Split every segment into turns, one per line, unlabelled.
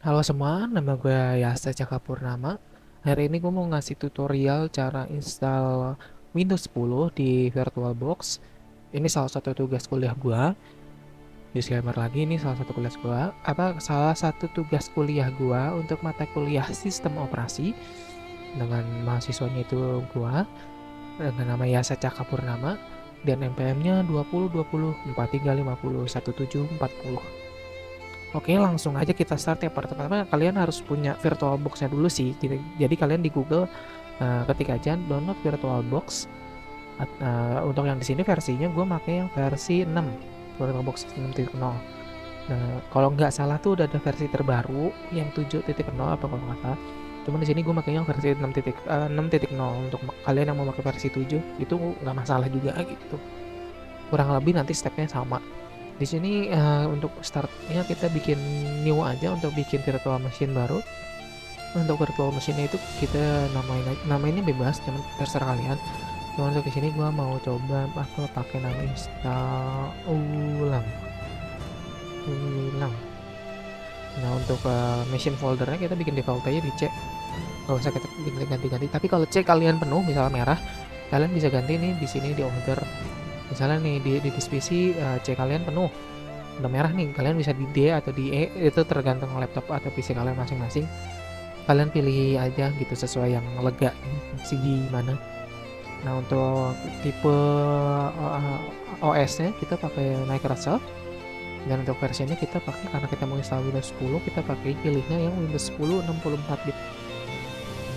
Halo semua, nama gue Yasa Cakapurnama. Hari ini gue mau ngasih tutorial cara install Windows 10 di VirtualBox. Ini salah satu tugas kuliah gue. Disclaimer lagi, ini salah satu tugas kuliah gue untuk mata kuliah sistem operasi dengan mahasiswanya itu gue dengan nama Yasa Cakapurnama dan NPM-nya 202043501740. Oke, langsung aja kita start ya. Pertama kalian harus punya VirtualBox-nya dulu sih. Jadi kalian di Google ketik aja download VirtualBox. Untuk yang di sini versinya gue pakai yang versi 6, VirtualBox 6.0. Nah, kalau nggak salah tuh udah ada versi terbaru yang 7.0 apa kalau nggak salah. Cuman di sini gue pakai yang versi 6.0. Untuk kalian yang mau pakai versi 7 itu nggak masalah juga gitu. Kurang lebih nanti stepnya sama. Di sini untuk startnya kita bikin new aja untuk bikin virtual machine baru. Untuk virtual machine itu kita namainnya bebas, cuman terserah kalian. Cuman untuk di sini gua mau coba aku pakai nama install ulang. Ulang. Nah, untuk machine foldernya kita bikin default aja di C. Gak usah kita bikin ganti-ganti. Tapi kalau C kalian penuh, misalnya merah, kalian bisa ganti nih di sini di order. Misalnya nih di disk PC C kalian penuh, udah merah nih, kalian bisa di D atau di E, itu tergantung laptop atau PC kalian masing-masing. Kalian pilih aja gitu sesuai yang lega si gimana. Nah, untuk tipe OS-nya kita pakai Microsoft, dan untuk versinya kita pakai, karena kita mau install Windows 10, kita pakai pilihnya yang Windows 10 64 bit.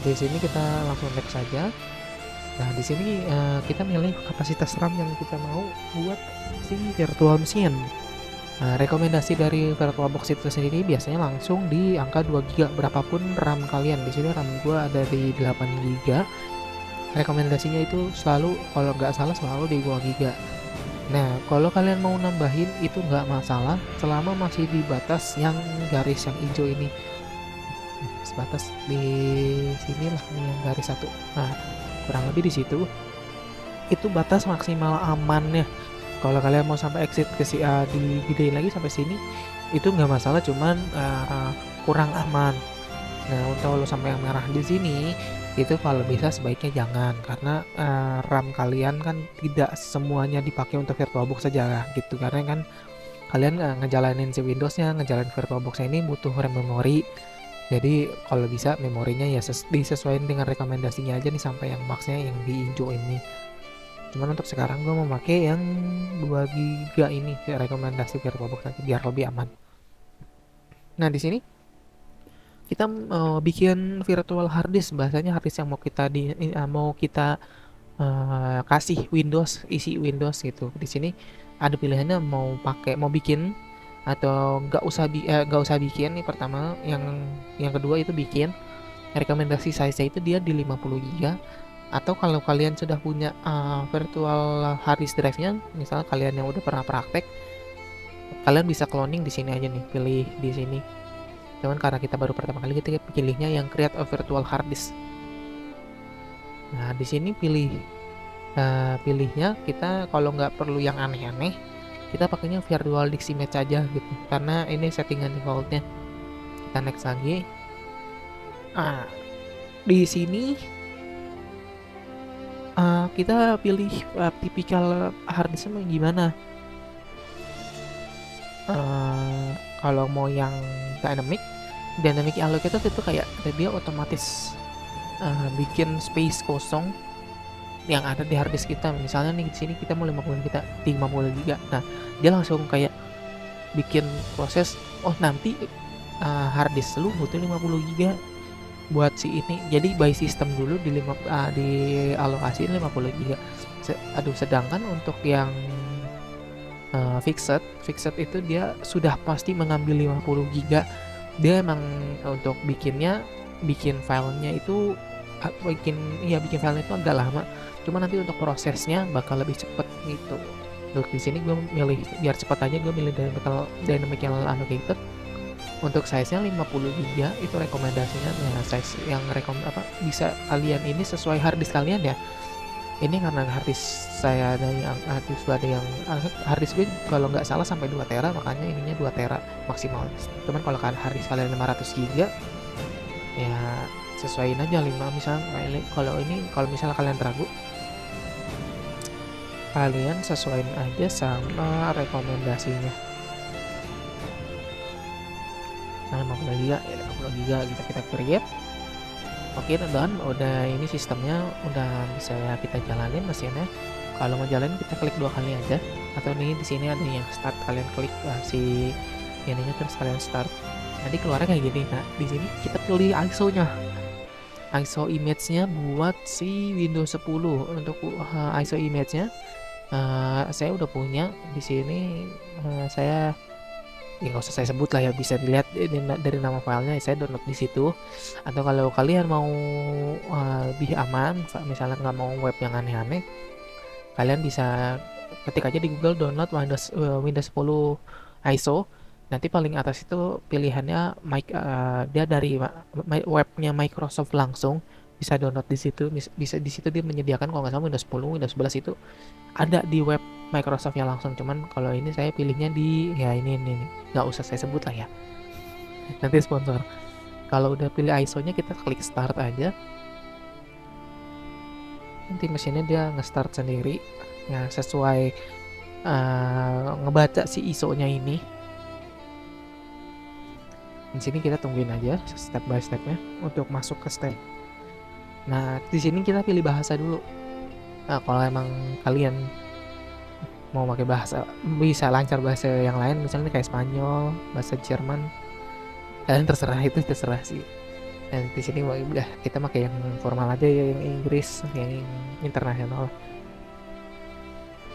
Di sini kita langsung next saja. Nah, di sini kita milih kapasitas RAM yang kita mau buat si virtual machine. Nah, rekomendasi dari VirtualBox itu sendiri biasanya langsung di angka 2 GB berapapun RAM kalian. Di sini RAM gua ada di 8 GB. Rekomendasinya itu selalu, kalau nggak salah selalu di 2 GB. Nah, kalau kalian mau nambahin itu nggak masalah selama masih di batas yang garis yang hijau ini. Sebatas di sini lah nih yang garis satu. Nah, kurang lebih di situ. Itu batas maksimal amannya. Kalau kalian mau sampai exit ke si digedein lagi sampai sini itu nggak masalah, cuman kurang aman. Nah, untuk lo sampai yang merah di sini itu kalau bisa sebaiknya jangan, karena RAM kalian kan tidak semuanya dipakai untuk VirtualBox saja gitu, karena kan kalian ngejalanin si Windowsnya, ngejalanin VirtualBox ini butuh RAM memori. Jadi kalau bisa memorinya ya disesuaikan dengan rekomendasinya aja nih sampai yang maxnya yang di hijau ini. Cuman untuk sekarang gue mau pakai yang 2 GB ini, ya, rekomendasi VirtualBox nanti biar lebih aman. Nah, di sini kita bikin virtual hard disk, bahasanya hard disk yang mau kita kasih Windows, isi Windows gitu. Di sini ada pilihannya mau bikin atau nggak usah bikin. Nih pertama, yang kedua itu bikin. Rekomendasi saya itu dia di 50 GB, atau kalau kalian sudah punya virtual hard disk drive-nya, misalnya kalian yang udah pernah praktek, kalian bisa cloning di sini aja nih, pilih di sini. Cuman karena kita baru pertama kali, kita pilihnya yang create a virtual hard disk. Nah, di sini pilihnya kita kalau nggak perlu yang aneh-aneh, kita pakainya virtual disk image aja gitu, karena ini settingan defaultnya. Kita next lagi. Di sini kita pilih tipikal hard disknya gimana. Kalau mau yang dynamic allocated itu kayak dia otomatis bikin space kosong yang ada di hard disk kita. Misalnya nih di sini kita mau 50 GB. Nah, dia langsung kayak bikin proses, oh nanti hard disk lu butuh 50 GB buat si ini. Jadi by system dulu di alokasi 50 GB. Sedangkan untuk yang fixed itu dia sudah pasti mengambil 50 GB. Dia emang untuk bikin filenya itu bikin filenya itu agak lama. Cuma nanti untuk prosesnya bakal lebih cepet gitu. Untuk di sini gue milih biar cepet aja, gue milih dynamic allocated. Untuk size-nya 50 GB itu rekomendasinya, ya size yang bisa kalian ini sesuai hard disk kalian ya. Ini karena harddisk saya ada yang harddisk gue kalau nggak salah sampai 2 tera, makanya ininya 2 tera maksimal. Cuman kalau kan harddisk kalian 500 giga ya sesuaiin aja 5 misalnya. Kalau misalnya kalian ragu, kalian sesuaiin aja sama rekomendasinya. Nah, 50 giga ya 50 giga kita create. Oke, dan udah ini sistemnya udah bisa kita jalanin mesinnya. Kalau mau jalanin kita klik 2 kali aja, atau nih di sini ada yang start, kalian klik si ininya terus kalian start. Nanti keluarnya kayak gini. Nah, di sini kita pilih ISO-nya. ISO image-nya buat si Windows 10. Untuk ISO image-nya saya udah punya di sini. Saya ya nggak usah saya sebut lah ya, bisa dilihat dari nama filenya, saya download di situ. Atau kalau kalian mau lebih aman, misalnya nggak mau web yang aneh-aneh, kalian bisa ketik aja di Google download Windows 10 ISO. Nanti paling atas itu pilihannya dia dari webnya Microsoft langsung, bisa download di situ. Bisa di situ dia menyediakan, kalau nggak salah Windows 10, Windows 11 itu ada di web Microsoftnya langsung. Cuman kalau ini saya pilihnya di ya ini nggak usah saya sebut lah ya, nanti sponsor. Kalau udah pilih ISO-nya kita klik start aja, nanti mesinnya dia nge-start sendiri ya sesuai ngebaca si ISO-nya ini. Di sini kita tungguin aja step by stepnya untuk masuk ke step. Nah, di sini kita pilih bahasa dulu. Nah, kalau emang kalian mau pakai bahasa, bisa lancar bahasa yang lain, misalnya kayak Spanyol, bahasa Jerman, kalian terserah, itu terserah sih. Dan di sini udah kita pakai yang formal aja ya, yang Inggris, yang internasional.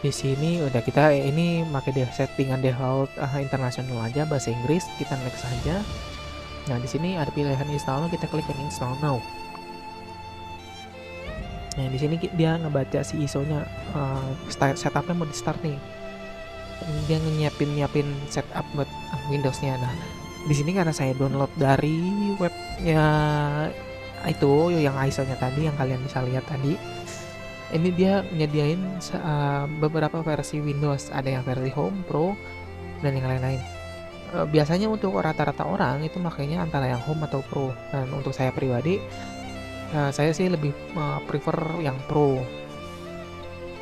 Di sini udah kita ini pakai settingan default internasional aja, bahasa Inggris. Kita next aja. Nah, di sini ada pilihan install, kita klik yang install now. Nah, di sini dia ngebaca si ISO-nya, setupnya mau di start nih. Dia nyiapin setup buat Windows-nya. Nah, di sini karena saya download dari webnya itu yang ISO-nya tadi yang kalian bisa lihat tadi, ini dia nyediain beberapa versi Windows, ada yang versi Home, Pro, dan yang lain-lain. Biasanya untuk rata-rata orang itu makanya antara yang Home atau Pro, dan untuk saya pribadi saya sih lebih prefer yang Pro,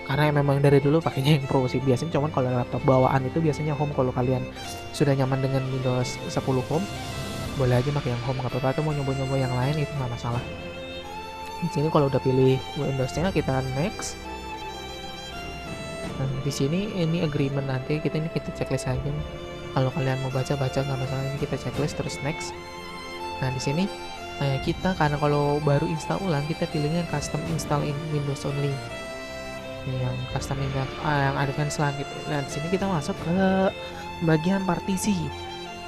karena memang dari dulu pakainya yang Pro sih biasanya. Cuman kalau laptop bawaan itu biasanya Home. Kalau kalian sudah nyaman dengan Windows 10 Home, boleh aja pakai yang Home, nggak apa-apa. Atau mau nyoba-nyoba yang lain itu nggak masalah. Di sini kalau udah pilih Windows-nya kita next. Nah, di sini ini agreement, nanti kita checklist aja. Kalau kalian mau baca nggak masalah, ini kita checklist terus next. Nah, di sini kita karena kalau baru install ulang, kita pilihnya yang custom install in Windows only, yang custom yang advance lah gitu. Nah, di sini kita masuk ke bagian partisi.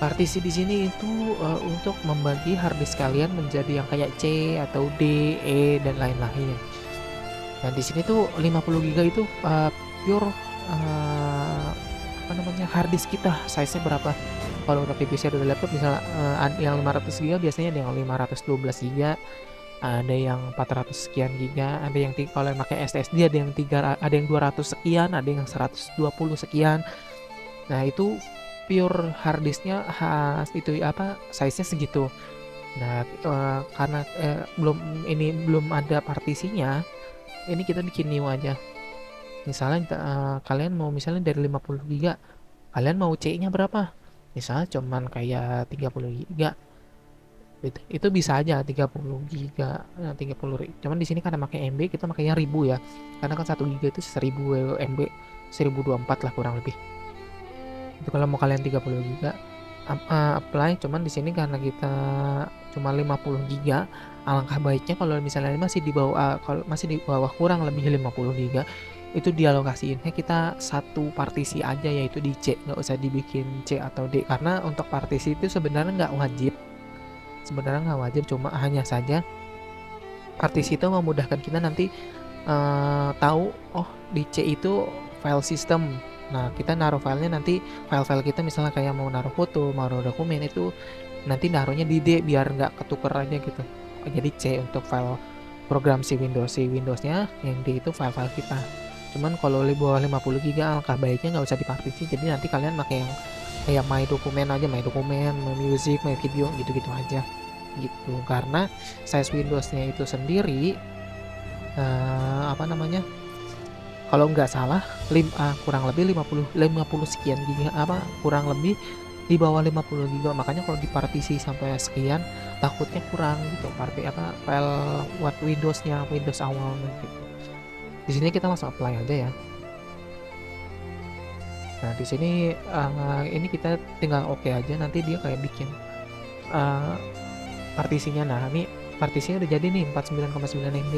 Partisi di sini itu untuk membagi harddisk kalian menjadi yang kayak C atau D, E, dan lain-lain. Nah, di sini tuh 50 GB itu pure harddisk kita, size-nya berapa. Kalau udah PC atau laptop misalnya yang 500 GB biasanya ada yang 512 GB, ada yang 400 sekian giga, ada yang kalau yang pakai SSD ada yang 200 sekian, ada yang 120 sekian. Nah, itu pure harddisknya itu size-nya segitu. Nah, karena belum ada partisinya, ini kita bikin new aja. Misalnya kalian mau misalnya dari 50 GB, kalian mau C-nya berapa? Misalnya cuman kayak 30 GB. Itu bisa aja 30 GB, 30. Cuman di sini karena pakai MB, kita makanya 1000 ya. Karena kan 1 GB itu 1000 MB, 1024 lah kurang lebih. Itu kalau mau kalian 30 GB apply. Cuman di sini karena kita cuma 50 GB, alangkah baiknya kalau misalnya masih di bawah kurang lebih 50 GB, itu dialokasiinnya kita satu partisi aja, yaitu di C, nggak usah dibikin C atau D. Karena untuk partisi itu sebenarnya nggak wajib, cuma hanya saja partisi itu memudahkan kita nanti tahu, oh di C itu file system. Nah, kita naruh filenya nanti, file-file kita misalnya kayak mau naruh foto, mau naruh dokumen, itu nanti naruhnya di D biar nggak ketuker aja gitu. Jadi C untuk file program si Windowsnya yang di itu file-file kita. Cuman kalau di bawah 50 GB alangkah baiknya nggak usah dipartisi, jadi nanti kalian pakai yang kayak my dokumen aja, my dokumen, my music, my video gitu-gitu aja gitu. Karena size Windowsnya itu sendiri apa namanya, kalau nggak salah kurang lebih 50 sekian giga, apa kurang lebih di bawah 50 giga. Makanya kalau dipartisi sampai sekian takutnya kurang gitu file buat Windows awal gitu. Di sini kita langsung apply aja ya. Nah di sini ini kita tinggal oke aja, nanti dia kayak bikin partisinya. Nah ini partisinya udah jadi nih 49,9 MB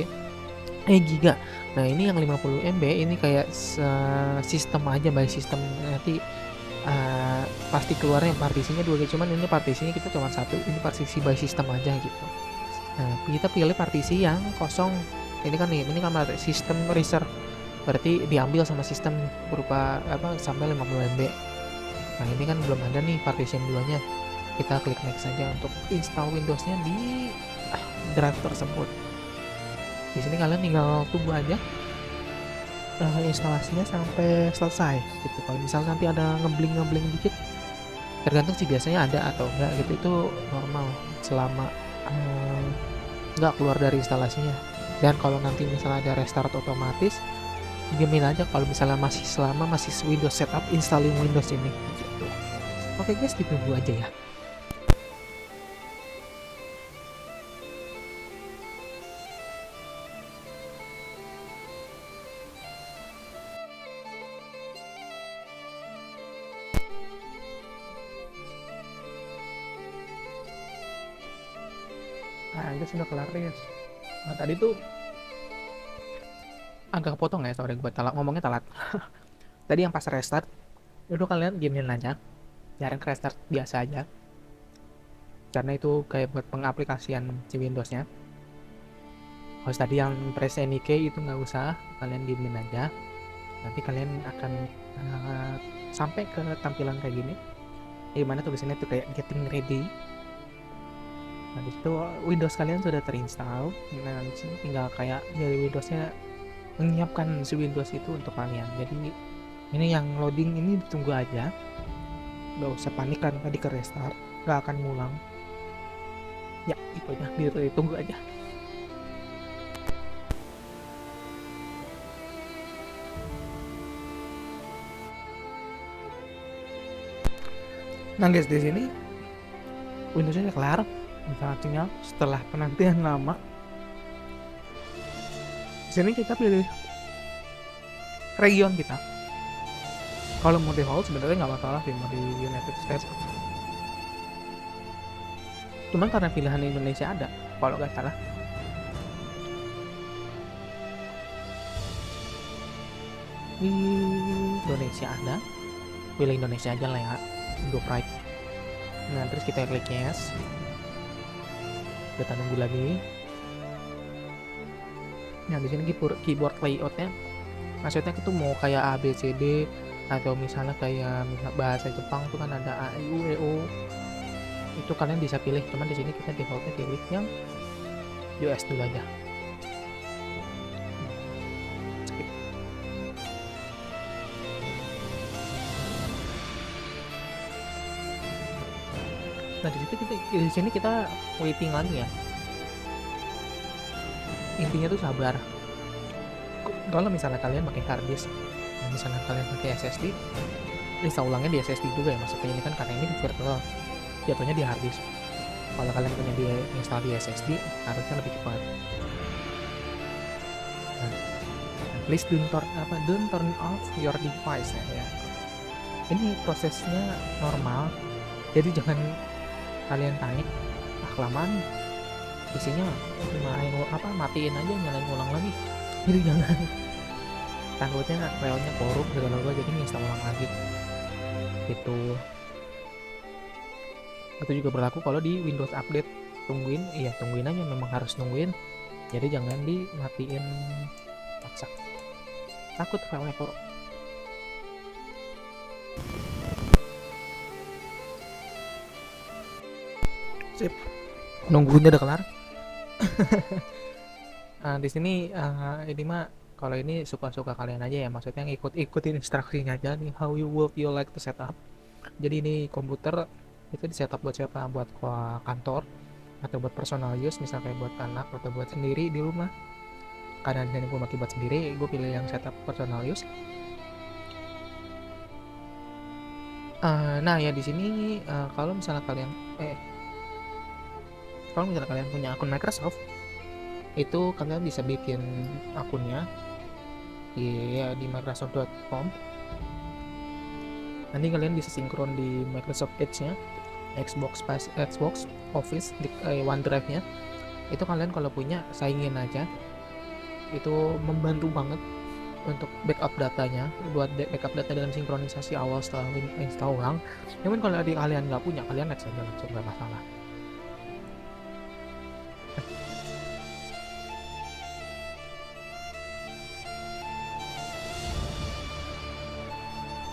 giga. Nah ini yang 50 MB ini kayak sistem aja, by sistem, nanti pasti keluarnya partisinya 2 GB, cuman ini partisinya kita cuma satu, ini partisi by system aja gitu. Nah kita pilih partisi yang kosong, ini kan sistem reserve, berarti diambil sama sistem berupa sampai 50 MB. Nah ini kan belum ada nih partition 2 nya, kita klik next saja untuk install Windowsnya di drive tersebut. Di sini kalian tinggal tunggu aja instalasinya sampai selesai gitu. Kalau misal nanti ada ngebling dikit, tergantung sih, biasanya ada atau enggak gitu, itu normal selama nggak keluar dari instalasinya. Dan kalau nanti misalnya ada restart otomatis, diamin aja kalau misalnya masih Windows setup installing Windows ini gitu. Oke guys, ditunggu aja ya. Nah, itu sudah kelar guys. Nah, tadi tuh agak potong ya, sorry gue ngomongnya telat. Tadi yang pas restart, itu kalian diamin aja, jarang restart biasa aja, karena itu kayak buat pengaplikasian si Windowsnya. Kalau tadi yang press any key itu nggak usah, kalian diamin aja, nanti kalian akan sampai ke tampilan kayak gini, dimana tulisannya tuh kayak getting ready. Nah disitu Windows kalian sudah terinstall. Nah disini tinggal kayak dari Windowsnya menyiapkan si Windows itu untuk kalian. Jadi ini yang loading ini ditunggu aja, nggak usah panik kan tadi ke restart, nggak akan ngulang ya, itu aja, ditunggu aja. Nah guys, di sini Windowsnya kelar instalasinya setelah penantian lama. Di sini kita pilih region kita. Kalau mau default sebenarnya nggak masalah sih, mau di United States. Cuman karena pilihan Indonesia ada, kalau nggak salah. Di Indonesia ada, pilih Indonesia aja lah ya, untuk right. Nah terus kita klik yes, kita nunggu lagi. Nah di sini keyboard layoutnya, maksudnya itu mau kayak A B C D atau misalnya kayak bahasa Jepang tuh kan ada A I U E O, itu kalian bisa pilih. Cuman di sini kita defaultnya pilih yang US dulu aja. Nah di sini kita waiting lagi ya. Intinya tuh sabar. Kalau misalnya kalian pakai hard disk, misalnya kalian pakai SSD, bisa ulangnya di SSD juga ya, maksudnya ini kan karena ini virtual, jatuhnya di hard disk. Kalau kalian punya di install di SSD, harusnya lebih cepat. Nah, please don't turn off your device ya. Ini prosesnya normal, jadi jangan kalian panik. Kelamaan isinya matiin aja, nyalain ulang lagi. Jadi jangan, takutnya filenya korup segala macam, jadi install ulang lagi gitu. Itu juga berlaku kalau di Windows update. Tungguin aja, memang harus nungguin, jadi jangan dimatiin paksa, takut filenya korup. Sip, nunggunya udah kelar. Di sini ini mah kalau ini suka-suka kalian aja ya, maksudnya ikutin instruksinya aja nih, how you would you like to set up. Jadi ini komputer itu di setup buat siapa, buat kantor atau buat personal use, misalnya kayak buat anak atau buat sendiri di rumah. Karena di sini gue pakai buat sendiri, gue pilih yang setup personal use. Nah ya di sini kalau misalnya kalian punya akun Microsoft, itu kalian bisa bikin akunnya di Microsoft.com. Nanti kalian bisa sinkron di Microsoft Edge-nya, Xbox Office, di OneDrive-nya. Itu kalian kalau punya saingin aja. Itu membantu banget untuk backup datanya, buat backup data dalam sinkronisasi awal setelah install ulang. Namun kalau kalian nggak punya, kalian next aja langsung, nggak masalah.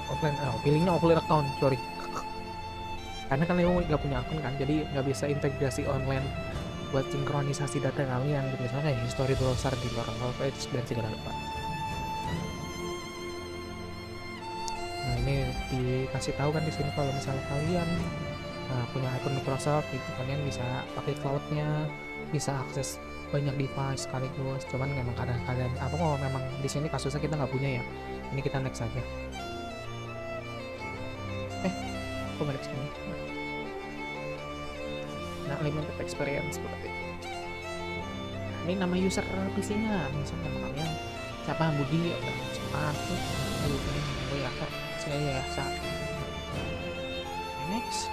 Offline, pilihnya offline account, sorry. Karena kalian nggak punya akun kan, jadi nggak bisa integrasi online buat sinkronisasi data kalian, gitu. Misalnya kayak history browser di luar Edge dan segala macam. Nah ini dikasih tahu kan di sini kalau misalnya kalian punya akun Microsoft, itu kalian bisa pakai cloudnya, bisa akses banyak device sekaligus. Cuman memang karena kalian memang di sini kasusnya kita nggak punya ya, ini kita next aja. Kok balik sini? Nah, limited experience berarti. Ini nama user PC-nya, misalnya nama kalian siapa, Budi atau siapa tuh, gue ya, saya ya saat next.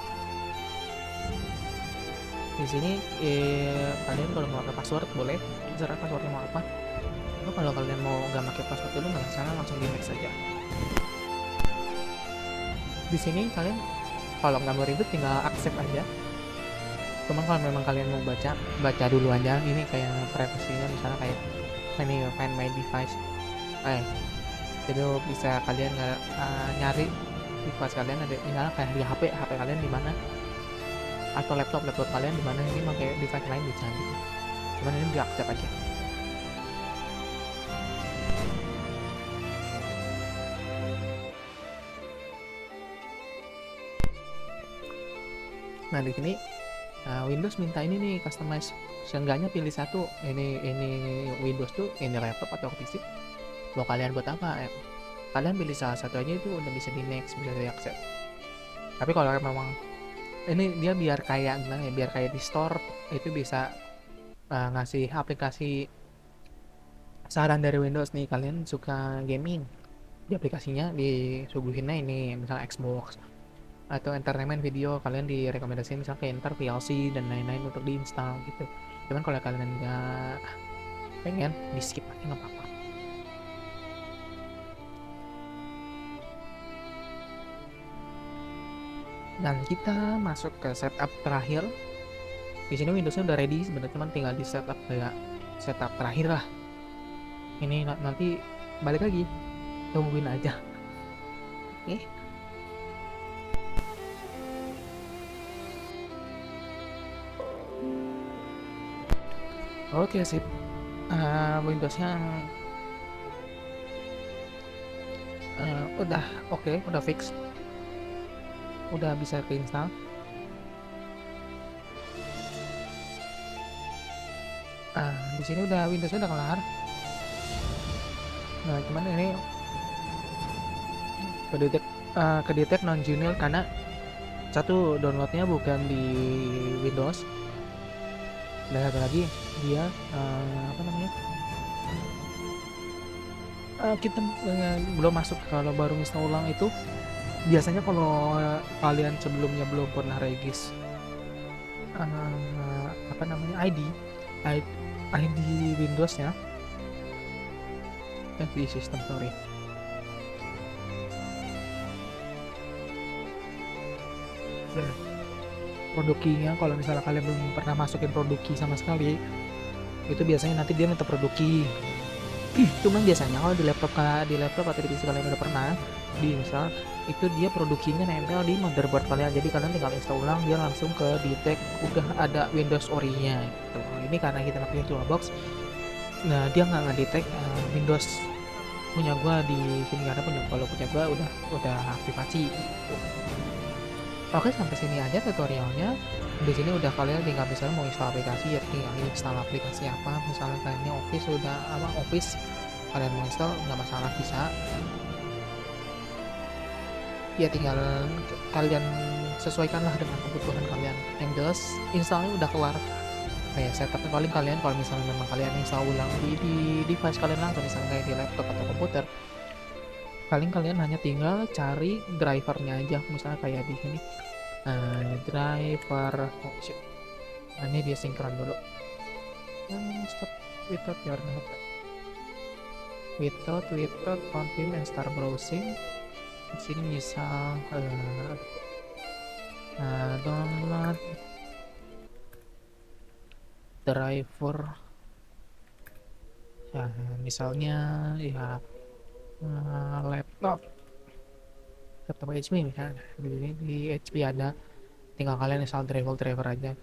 Di sini kalian kalau mau pakai password boleh, terserah passwordnya mau apa. Kalau kalian mau nggak pakai password dulu nggak masalah, langsung di next aja. Di sini kalian kalau nggak mau ribet tinggal accept aja. Cuman kalau memang kalian mau baca dulu aja. Ini kayak privasinya, misalnya kayak ini find my device, jadi bisa kalian nyari device kalian ada, misalnya kayak di HP kalian di mana, atau laptop kalian di mana, ini pakai device lain bisa gitu. Cuman ini di accept aja. Nah di sini Windows minta ini nih, customize. Seenggaknya pilih satu. Ini Windows tuh, ini laptop atau PC. Mau kalian buat apa? Kalian pilih salah satu aja, itu udah bisa di next, bisa di accept. Tapi kalau memang ini dia biar kayak gimana ya, biar kayak di store itu bisa ngasih aplikasi saran dari Windows nih. Kalian suka gaming, di aplikasinya disuguhinnya ini misalnya Xbox atau entertainment video, kalian direkomendasikan misalnya kayak Enter VLC dan lain-lain untuk diinstal gitu. Cuman kalau kalian nggak pengen, di skip aja nggak apa-apa. Dan kita masuk ke setup terakhir. Di sini Windowsnya udah ready sebenarnya, cuman tinggal di setup kayak setup terakhir lah. Ini nanti balik lagi, tungguin aja. Oke sip. Windowsnya udah oke, udah fix, udah bisa keinstall. Di sini udah Windowsnya udah kelar. Nah cuman ini kedetek non genuine karena satu, downloadnya bukan di Windows, dan satu lagi dia kita belum masuk. Kalau baru install ulang itu biasanya kalau kalian sebelumnya belum pernah regis ID Windowsnya di sistem, sorry. Produk key-nya, kalau misalnya kalian belum pernah masukin produk key sama sekali, itu biasanya nanti dia minta produk key. Cuman biasanya kalau di laptop atau di PC kalian udah pernah diinstal, itu dia produk key-nya nempel di motherboard kalian, jadi kalian tinggal install ulang, dia langsung ke detect udah ada Windows Ori-nya gitu. Ini karena kita pakai VirtualBox, Nah, dia nggak ngedetect Windows punya gua di sini, karena kalau punya gua udah aktivasi gitu. Oke, sampai sini aja tutorialnya. Di sini udah, kalian tinggal misalnya mau install aplikasi ya tinggal install aplikasi apa, misalnya kalian Office udah apa, Office kalian mau install nggak masalah, bisa ya, tinggal kalian sesuaikanlah dengan kebutuhan kalian. Yang jelas installnya udah kelar. Kayak setupnya paling kalian kalau misalnya memang kalian install ulang di device kalian langsung, misalnya kayak di laptop atau komputer, paling kalian hanya tinggal cari drivernya aja, misalnya kayak di sini driver, oh shit, nah, ini dia sinkron dulu. Stop without your note, without confirm and start browsing. Di sini bisa download driver ya, misalnya ya laptop HP misalnya, di HP ada, tinggal kalian install driver aja.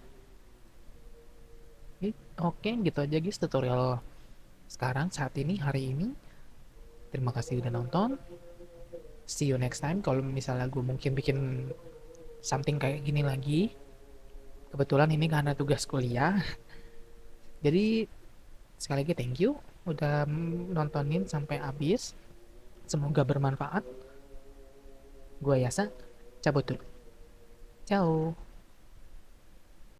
Oke, gitu aja guys tutorial sekarang, saat ini, hari ini. Terima kasih udah nonton, see you next time. Kalau misalnya gue mungkin bikin something kayak gini lagi, kebetulan ini karena tugas kuliah. Jadi sekali lagi thank you udah nontonin sampai habis, semoga bermanfaat. Gue Yasa, cabut dulu, ciao.